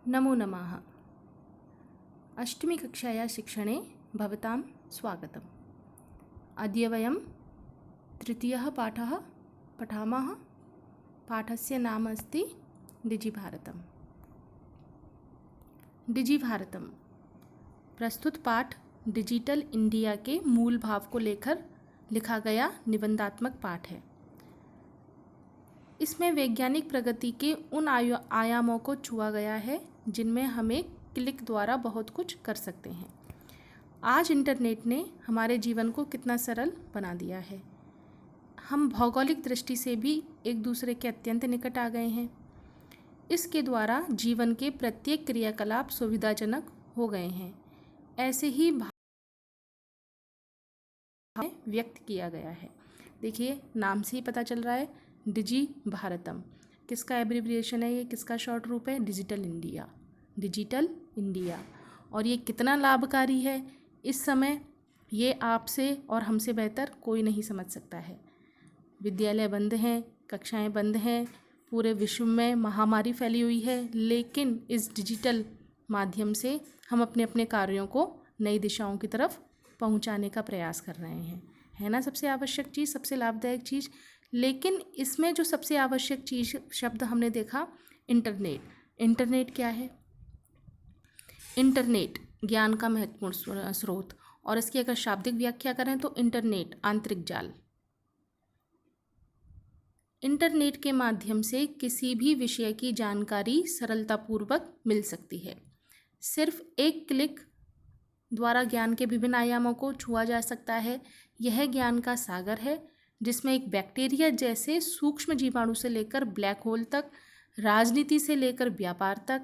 नमो नमः। अष्टमीकक्षायाः शिक्षणे भवतां स्वागतम्। अद्य वयं तृतीयः पाठः पठामः। पाठस्य नाम अस्ति डिजिभारतम्। डिजिभारतम् प्रस्तुत पाठ डिजिटल इंडिया के मूल भाव को लेकर लिखा गया निबंधात्मक पाठ है। इसमें वैज्ञानिक प्रगति के उन आयामों को छुआ गया है जिनमें हम एक क्लिक द्वारा बहुत कुछ कर सकते हैं। आज इंटरनेट ने हमारे जीवन को कितना सरल बना दिया है। हम भौगोलिक दृष्टि से भी एक दूसरे के अत्यंत निकट आ गए हैं। इसके द्वारा जीवन के प्रत्येक क्रियाकलाप सुविधाजनक हो गए हैं। ऐसे ही भाव व्यक्त किया गया है। देखिए, नाम से ही पता चल रहा है डिजी भारतम। किसका एब्रिविएशन है ये, किसका शॉर्ट रूप है? Digital India. Digital India. और ये कितना लाभकारी है इस समय, ये आपसे और हमसे बेहतर कोई नहीं समझ सकता है। विद्यालय बंद हैं, कक्षाएं बंद हैं, पूरे विश्व में महामारी फैली हुई है, लेकिन इस डिजिटल माध्यम से हम अपने अपने कार्यों को नई दिशाओं की तरफ पहुंचाने का प्रयास कर रहे हैं, है ना? सबसे आवश्यक चीज़, सबसे लाभदायक चीज़। लेकिन इसमें जो सबसे आवश्यक चीज़ शब्द हमने देखा, इंटरनेट। इंटरनेट क्या है? इंटरनेट ज्ञान का महत्वपूर्ण स्रोत, और इसकी अगर शाब्दिक व्याख्या करें तो इंटरनेट आंतरिक जाल। इंटरनेट के माध्यम से किसी भी विषय की जानकारी सरलतापूर्वक मिल सकती है। सिर्फ एक क्लिक द्वारा ज्ञान के विभिन्न आयामों को छुआ जा सकता है। यह ज्ञान का सागर है जिसमें एक बैक्टीरिया जैसे सूक्ष्म जीवाणु से लेकर ब्लैक होल तक, राजनीति से लेकर व्यापार तक,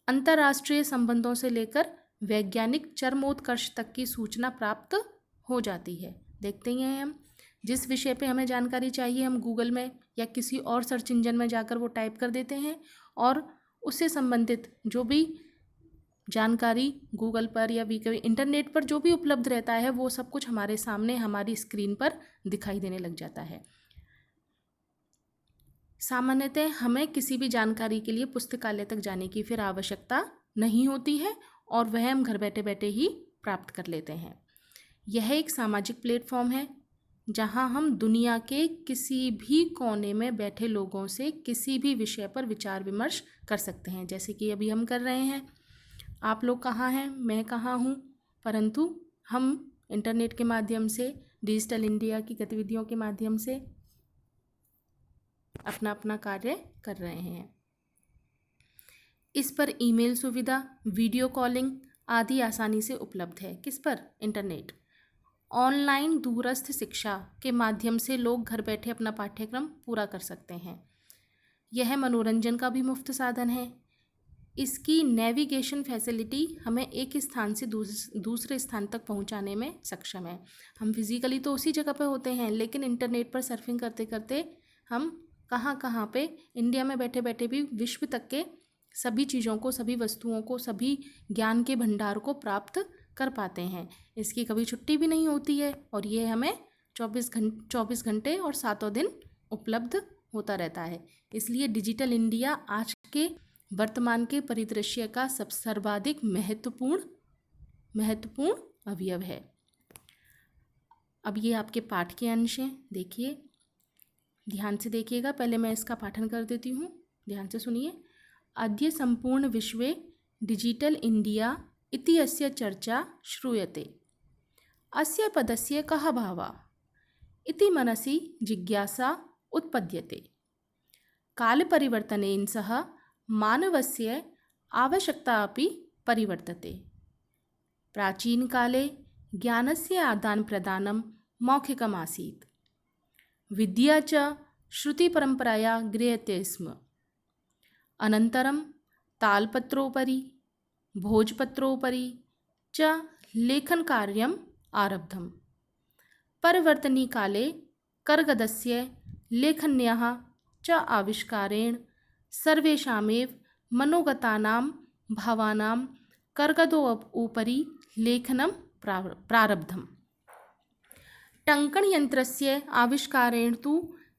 अंतर्राष्ट्रीय संबंधों से लेकर वैज्ञानिक चरमोत्कर्ष तक की सूचना प्राप्त हो जाती है। देखते ही हैं हम, जिस विषय पे हमें जानकारी चाहिए हम गूगल में या किसी और सर्च इंजन में जाकर वो टाइप कर देते हैं, और उससे संबंधित जो भी जानकारी गूगल पर या इंटरनेट पर जो भी उपलब्ध रहता है वो सब कुछ हमारे सामने हमारी स्क्रीन पर दिखाई देने लग जाता है। सामान्यतः हमें किसी भी जानकारी के लिए पुस्तकालय तक जाने की फिर आवश्यकता नहीं होती है, और वह हम घर बैठे बैठे ही प्राप्त कर लेते हैं। यह एक सामाजिक प्लेटफॉर्म है जहां हम दुनिया के किसी भी कोने में बैठे लोगों से किसी भी विषय पर विचार विमर्श कर सकते हैं, जैसे कि अभी हम कर रहे हैं। आप लोग कहाँ हैं, मैं कहाँ हूँ, परंतु हम इंटरनेट के माध्यम से, डिजिटल इंडिया की गतिविधियों के माध्यम से अपना अपना कार्य कर रहे हैं। इस पर ईमेल सुविधा, वीडियो कॉलिंग आदि आसानी से उपलब्ध है। किस पर? इंटरनेट। ऑनलाइन दूरस्थ शिक्षा के माध्यम से लोग घर बैठे अपना पाठ्यक्रम पूरा कर सकते हैं। यह मनोरंजन का भी मुफ्त साधन है। इसकी नेविगेशन फैसिलिटी हमें एक स्थान से दूसरे स्थान तक पहुंचाने में सक्षम है। हम फिजिकली तो उसी जगह पे होते हैं, लेकिन इंटरनेट पर सर्फिंग करते करते हम कहाँ कहाँ पे इंडिया में बैठे बैठे भी विश्व तक के सभी चीज़ों को, सभी वस्तुओं को, सभी ज्ञान के भंडार को प्राप्त कर पाते हैं। इसकी कभी छुट्टी भी नहीं होती है, और ये हमें 24 घंटे और 7 दिन उपलब्ध होता रहता है। इसलिए डिजिटल इंडिया आज के वर्तमान के परिदृश्य का सर्वाधिक महत्वपूर्ण अवयव है। अब ये आपके पाठ के अंश हैं, देखिए, ध्यान से देखिएगा। पहले मैं इसका पाठन कर देती हूँ, ध्यान से सुनिए। अद्य संपूर्ण विश्वे डिजिटल इंडिया इति अस्य चर्चा श्रूयते। अस्य पदस्य कः भावः इति मनसि जिज्ञासा उत्पद्यते। कालपरिवर्तनेन सह मानवस्य आवश्यकता अपि परिवर्तते। प्राचीनकाले ज्ञानस्य आदानप्रदानं मौखिकम् आसीत्। विद्या च श्रुतिपरम्परया गृह्यते स्म। अनन्तरं तालपत्रोपरि, भोजपत्रोपरि च लेखनकार्यम् आरब्धम्। परिवर्तनीकाले करगदस्य लेखन्याः च आविष्कारेण सर्वेषामेव मनोगतानां भावानां कर्गदोपरि लेखनं प्रारब्धम्। टङ्कणयन्त्रस्य आविष्कारेण तु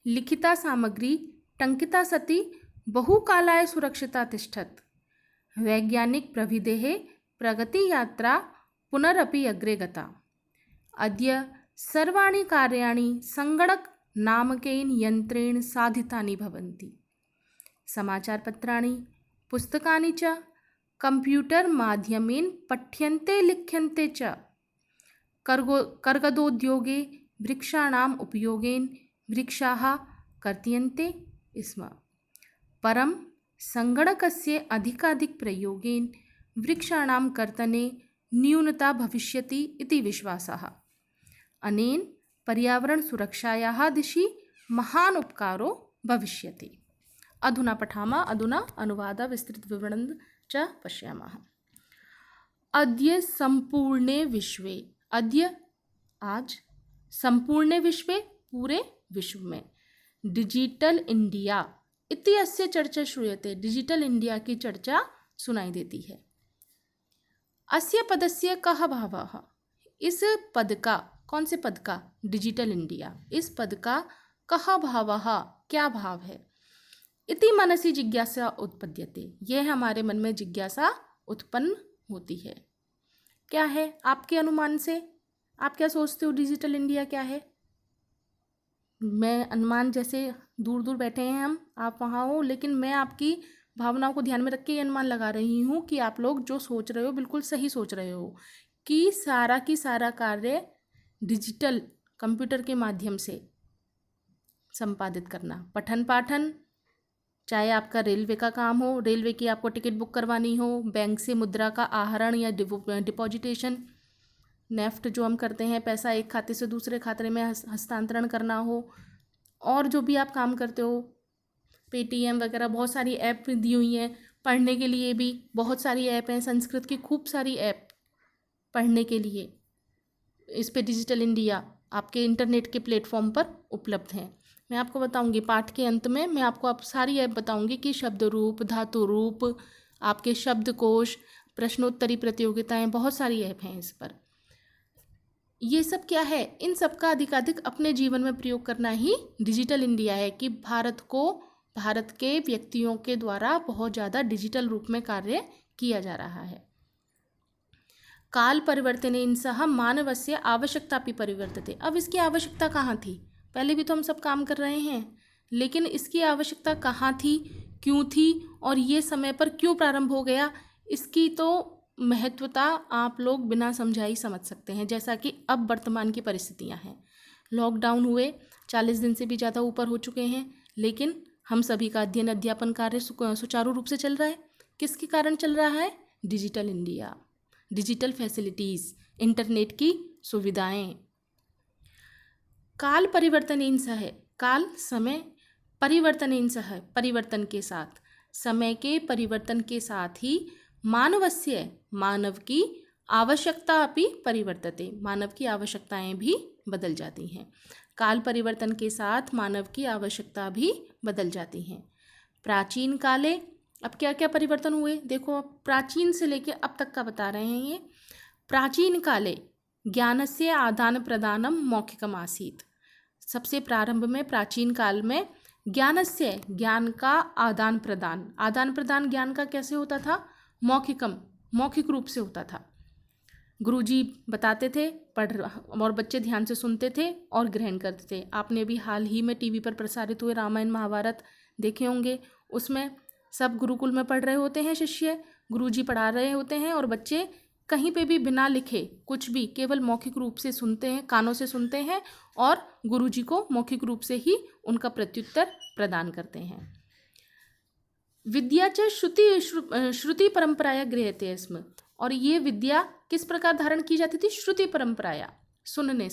लिखिता सामग्री टङ्किता सति बहुकालाय सुरक्षिता तिष्ठत्। वैज्ञानिक प्रविधेः प्रगतियात्रा पुनरपि अग्रे गता। अद्य सर्वाणि कार्याणि सङ्गणकनामकेन यन्त्रेण साधितानि भवन्ति। समाचारपत्राणि पुस्तकानि च कंप्यूटर माध्यमेन पठ्यन्ते लिख्यन्ते च। कर्गदोद्योगे वृक्षाणाम् उपयोगेन वृक्षाः कर्तयन्ते स्म। परं सङ्गणकस्य अधिकाधिकप्रयोगेन वृक्षाणां कर्तने न्यूनता भविष्यति इति विश्वासः। अनेन पर्यावरणसुरक्षायाः दिशि महान् उपकारो भविष्यति। अधुना पठामः, अधुना अनुवादः विस्तृतविवरणं च पश्यामः। अद्य सम्पूर्णे विश्वे, अद्य आज, सम्पूर्णे विश्वे पूरे विश्व में, डिजिटल इंडिया इति अस्य चर्चा श्रूयते। डिजिटल इंडिया की चर्चा सुनाई देती है। अस्य पदस्य कः भावः? इस पद का, कौन से पद का? Digital India. इस पद का कः भावः, क्या भाव है? इति मनसि जिज्ञासा उत्पद्यते, यह हमारे मन में जिज्ञासा उत्पन्न होती है। क्या है आपके अनुमान से? आप क्या सोचते हो डिजिटल इंडिया क्या है? मैं अनुमान, जैसे दूर दूर बैठे हैं हम, आप वहाँ हो, लेकिन मैं आपकी भावनाओं को ध्यान में रख के ये अनुमान लगा रही हूँ कि आप लोग जो सोच रहे हो बिल्कुल सही सोच रहे हो कि सारा की सारा कार्य डिजिटल कंप्यूटर के माध्यम से संपादित करना। पठन पाठन, चाहे आपका रेलवे का काम हो, रेलवे की आपको टिकट बुक करवानी हो, बैंक से मुद्रा का आहरण या डिपॉजिटेशन, नेफ्ट जो हम करते हैं, पैसा एक खाते से दूसरे खाते में हस्तांतरण करना हो, और जो भी आप काम करते हो, पेटीएम वगैरह, बहुत सारी ऐप दी हुई हैं। पढ़ने के लिए भी बहुत सारी ऐप हैं, संस्कृत की खूब सारी ऐप पढ़ने के लिए इस पे डिजिटल इंडिया आपके इंटरनेट के प्लेटफॉर्म पर उपलब्ध हैं। मैं आपको बताऊंगी पाठ के अंत में, मैं आपको आप सारी ऐप बताऊंगी कि शब्द रूप, धातु रूप, आपके शब्दकोश, प्रश्नोत्तरी प्रतियोगिताएं, बहुत सारी ऐप हैं इस पर। ये सब क्या है? इन सब का अधिकाधिक अपने जीवन में प्रयोग करना ही डिजिटल इंडिया है कि भारत के व्यक्तियों के द्वारा बहुत ज़्यादा डिजिटल रूप में कार्य किया जा रहा है। काल परिवर्तनेन सह मानवस्य आवश्यकतापि परिवर्तते। अब इसकी आवश्यकता कहाँ थी? पहले भी तो हम सब काम कर रहे हैं, लेकिन इसकी आवश्यकता कहाँ थी, क्यों थी, और ये समय पर क्यों प्रारंभ हो गया, इसकी तो महत्वता आप लोग बिना समझाई समझ सकते हैं। जैसा कि अब वर्तमान की परिस्थितियां हैं, लॉकडाउन हुए 40 दिन से भी ज़्यादा ऊपर हो चुके हैं, लेकिन हम सभी का अध्ययन अध्यापन कार्य सुचारू रूप से चल रहा है। किसके कारण चल रहा है? Digital India, digital facilities, internet की सुविधाएं। काल परिवर्तनेन सह, काल समय, परिवर्तनेन सह, परिवर्तन के साथ, समय के परिवर्तन के साथ ही मानवस्य, मानव की आवश्यकता अपि परिवर्तते, मानव की आवश्यकताएं भी बदल जाती हैं। काल परिवर्तन के साथ मानव की आवश्यकता भी बदल जाती हैं। प्राचीन काले, अब क्या क्या परिवर्तन हुए देखो, अब प्राचीन से लेके अब तक का बता रहे हैं ये। प्राचीन काले ज्ञानस्य आदान प्रदानम मौखिकम आसीत्। सबसे प्रारंभ में प्राचीन काल में ज्ञानस्य, ज्ञान का आदान प्रदान ज्ञान का कैसे होता था? मौखिकम, मौखिक रूप से होता था। गुरुजी बताते थे, और बच्चे ध्यान से सुनते थे और ग्रहण करते थे। आपने अभी हाल ही में टीवी पर प्रसारित हुए रामायण महाभारत देखे होंगे, उसमें सब गुरुकुल में पढ़ रहे होते हैं शिष्य, गुरुजी पढ़ा रहे होते हैं, और बच्चे कहीं पे भी बिना लिखे कुछ भी केवल मौखिक रूप से सुनते हैं, कानों से सुनते हैं, और गुरुजी को मौखिक रूप से ही उनका प्रत्युत्तर प्रदान करते हैं। विद्या च श्रुति परंपराया गृह्यते स्म। और ये विद्या किस प्रकार धारण की जाती थी? श्रुति परंपराया, सुनने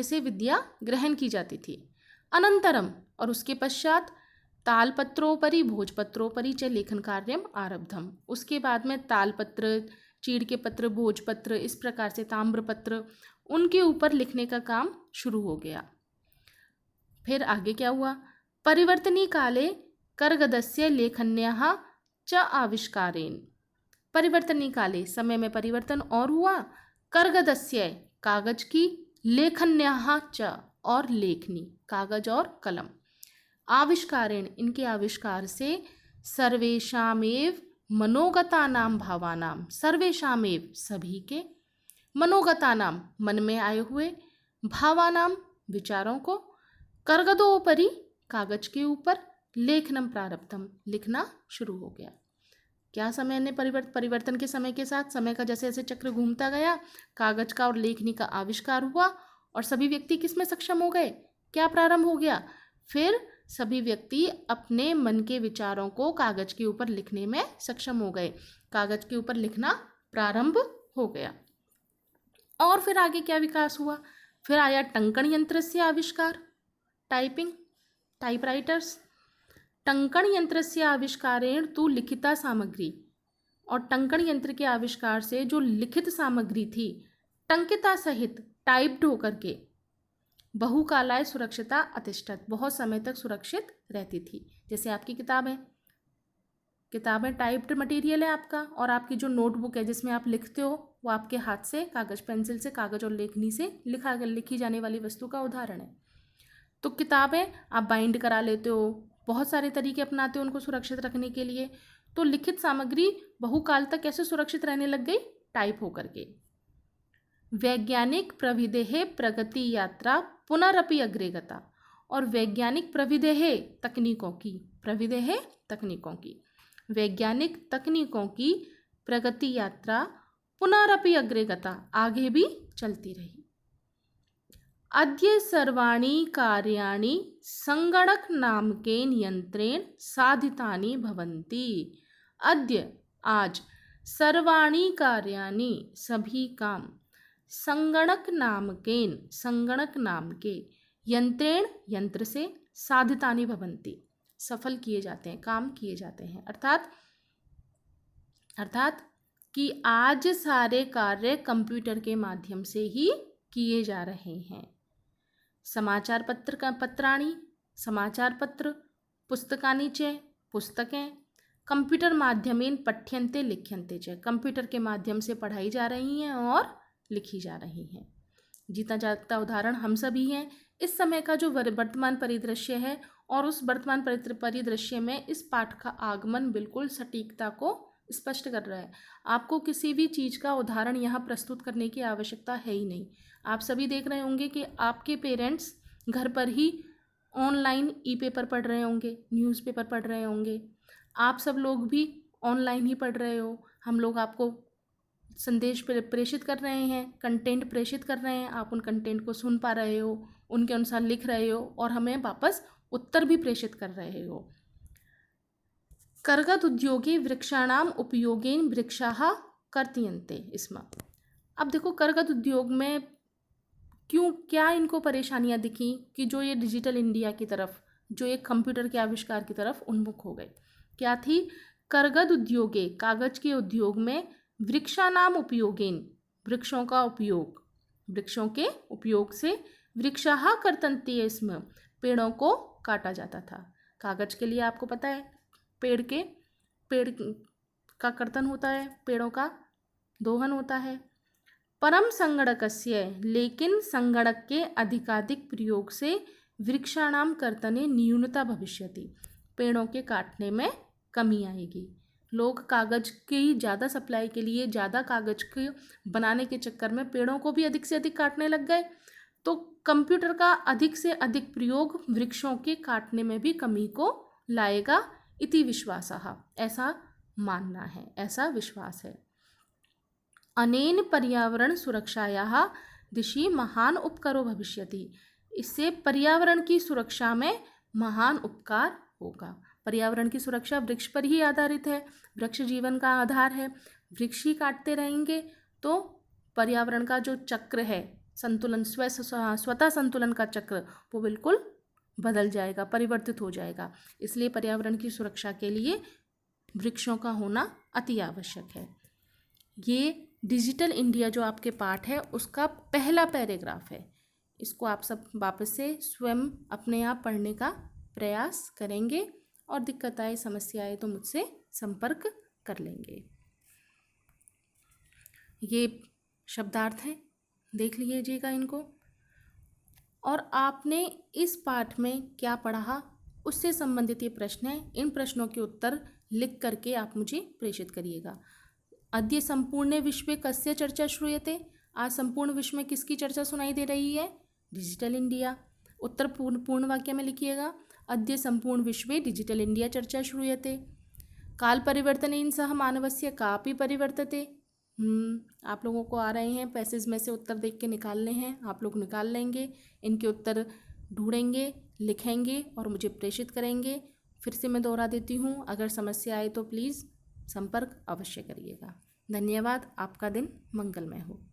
से विद्या ग्रहण की जाती थी। अनंतरम, और उसके पश्चात, तालपत्रोपरि भोजपत्रोपरि च लेखन कार्यम आरब्धम। उसके बाद में तालपत्र, चीड़ के पत्र, भोजपत्र, इस प्रकार से ताम्रपत्र, उनके ऊपर लिखने का काम शुरू हो गया। फिर आगे क्या हुआ? परिवर्तनी काले करगदस्य लेखन्यः च आविष्कारेण। परिवर्तनी काले, समय में परिवर्तन और हुआ। करगदस्य, कागज की, लेखन्यः च, और लेखनी, कागज और कलम, आविष्कारेण, इनके आविष्कार से सर्वेषामेव मनोगतानां भावानां, सर्वेषामेव सभी के, मनोगतानां मन में आए हुए, भावानां विचारों को, कर्गदोपरि कागज के ऊपर, लेखनम प्रारब्धम लिखना शुरू हो गया। क्या समय ने परिवर्तन के समय के साथ समय का जैसे जैसे चक्र घूमता गया, कागज का और लेखनी का आविष्कार हुआ और सभी व्यक्ति किस में सक्षम हो गए, क्या प्रारंभ हो गया, फिर सभी व्यक्ति अपने मन के विचारों को कागज के ऊपर लिखने में सक्षम हो गए, कागज के ऊपर लिखना प्रारंभ हो गया। और फिर आगे क्या विकास हुआ, फिर आया टंकण यंत्र से आविष्कार, टाइपिंग, टाइपराइटर्स। टंकण यंत्र से आविष्कारेण तु लिखिता सामग्री, और टंकण यंत्र के आविष्कार से जो लिखित सामग्री थी टंकिता सहित टाइप्ड होकर के बहुकालाय सुरक्षिता अतिष्ठत, बहुत समय तक सुरक्षित रहती थी। जैसे आपकी किताबें टाइप्ड मटेरियल है आपका, और आपकी जो नोटबुक है जिसमें आप लिखते हो वो आपके हाथ से कागज पेंसिल से, कागज और लेखनी से लिखी जाने वाली वस्तु का उदाहरण है। तो किताबें आप बाइंड करा लेते हो, बहुत सारे तरीके अपनाते हो उनको सुरक्षित रखने के लिए। तो लिखित सामग्री बहुकाल तक कैसे सुरक्षित रहने लग गई, टाइप होकर के। वैज्ञानिक प्रविधेः प्रगति यात्रा पुनरपि अग्रे गता, और वैज्ञानिक प्रविधेः तकनीकों की, प्रविधेः तकनीकों की, वैज्ञानिक तकनीकों की प्रगति यात्रा पुनरपि अग्रे गता, आगे भी चलती रही। अद्य सर्वाणि कार्याणि संगणक नामकेन यंत्रेण साधितानि भवन्ति। अद्य आज, सर्वाणि कार्याणि सभी काम, संगणक नामकेन संगणक नाम के, यंत्रेण यंत्र से, साधितानि भवन्ति सफल किए जाते हैं, काम किए जाते हैं। अर्थात कि आज सारे कार्य कंप्यूटर के माध्यम से ही किए जा रहे हैं। समाचार पत्राणि, समाचार पत्र, पुस्तकानि च, पुस्तकें, कंप्यूटर माध्यमेन पठ्यन्ते लिख्यन्ते च, कंप्यूटर के माध्यम से पढ़ाई जा रही हैं और लिखी जा रही हैं। जीता जागता उदाहरण हम सभी हैं। इस समय का जो वर्तमान परिदृश्य है, और उस वर्तमान परिदृश्य में इस पाठ का आगमन बिल्कुल सटीकता को स्पष्ट कर रहा है। आपको किसी भी चीज़ का उदाहरण यहाँ प्रस्तुत करने की आवश्यकता है ही नहीं। आप सभी देख रहे होंगे कि आपके पेरेंट्स घर पर ही ऑनलाइन ई-पेपर पढ़ रहे होंगे, न्यूज़पेपर पढ़ रहे होंगे, आप सब लोग भी ऑनलाइन ही पढ़ रहे हो। हम लोग आपको संदेश प्रेषित कर रहे हैं, कंटेंट प्रेषित कर रहे हैं, आप उन कंटेंट को सुन पा रहे हो, उनके अनुसार लिख रहे हो और हमें वापस उत्तर भी प्रेषित कर रहे हो। कर्गद उद्योगे वृक्षाणाम उपयोगेन वृक्षाः कर्तयन्ते स्म। अब देखो कर्गद उद्योग में क्या इनको परेशानियां दिखी कि जो ये डिजिटल इंडिया की तरफ, जो एक कंप्यूटर के आविष्कार की तरफ उन्मुख हो गए। क्या थी, कर्गद उद्योगे, कागज के उद्योग में, वृक्षानाम उपयोगेन, वृक्षों का उपयोग, वृक्षों के उपयोग से, वृक्षाः कर्तन्ते स्म, पेड़ों को काटा जाता था। कागज के लिए आपको पता है पेड़ का कर्तन होता है, पेड़ों का दोहन होता है। परम संगणकस्य, लेकिन संगणक के अधिकाधिक प्रयोग से वृक्षाणाम कर्तने न्यूनता भविष्यति, पेड़ों के काटने में कमी आएगी। लोग कागज की ज़्यादा सप्लाई के लिए, ज़्यादा कागज के बनाने के चक्कर में पेड़ों को भी अधिक से अधिक काटने लग गए। तो कंप्यूटर का अधिक से अधिक प्रयोग वृक्षों के काटने में भी कमी को लाएगा, इति विश्वासः, ऐसा मानना है, ऐसा विश्वास है। अनेन पर्यावरण सुरक्षायाः दिशि महान उपकारो भविष्यति, इससे पर्यावरण की सुरक्षा में महान उपकार होगा। पर्यावरण की सुरक्षा वृक्ष पर ही आधारित है, वृक्ष जीवन का आधार है। वृक्ष ही काटते रहेंगे तो पर्यावरण का जो चक्र है, संतुलन, स्वतः संतुलन का चक्र, वो बिल्कुल बदल जाएगा, परिवर्तित हो जाएगा। इसलिए पर्यावरण की सुरक्षा के लिए वृक्षों का होना अति आवश्यक है। ये डिजिटल इंडिया जो आपके पाठ है उसका पहला पैराग्राफ है। इसको आप सब वापस से स्वयं अपने आप पढ़ने का प्रयास करेंगे और दिक्कत आए, समस्या आए तो मुझसे संपर्क कर लेंगे। ये शब्दार्थ हैं, देख लीजिएगा इनको। और आपने इस पाठ में क्या पढ़ा उससे संबंधित ये प्रश्न है। इन प्रश्नों के उत्तर लिख करके आप मुझे प्रेषित करिएगा। अद्य संपूर्ण विश्वे कस्य चर्चा श्रूयते। आज संपूर्ण विश्व में किसकी चर्चा सुनाई दे रही है? Digital India. उत्तर पूर्ण वाक्य में लिखिएगा। अद्य संपूर्ण विश्वे डिजिटल इंडिया चर्चा श्रूयते। काल परिवर्तनेन सह मानवस्य कापि परिवर्तते। आप लोगों को आ रहे हैं, पैसेज में से उत्तर देख के निकालने हैं, आप लोग निकाल लेंगे। इनके उत्तर ढूंढेंगे, लिखेंगे और मुझे प्रेषित करेंगे। फिर से मैं दोहरा देती हूँ, अगर समस्या आए तो प्लीज़ संपर्क अवश्य करिएगा। धन्यवाद। आपका दिन मंगलमय हो।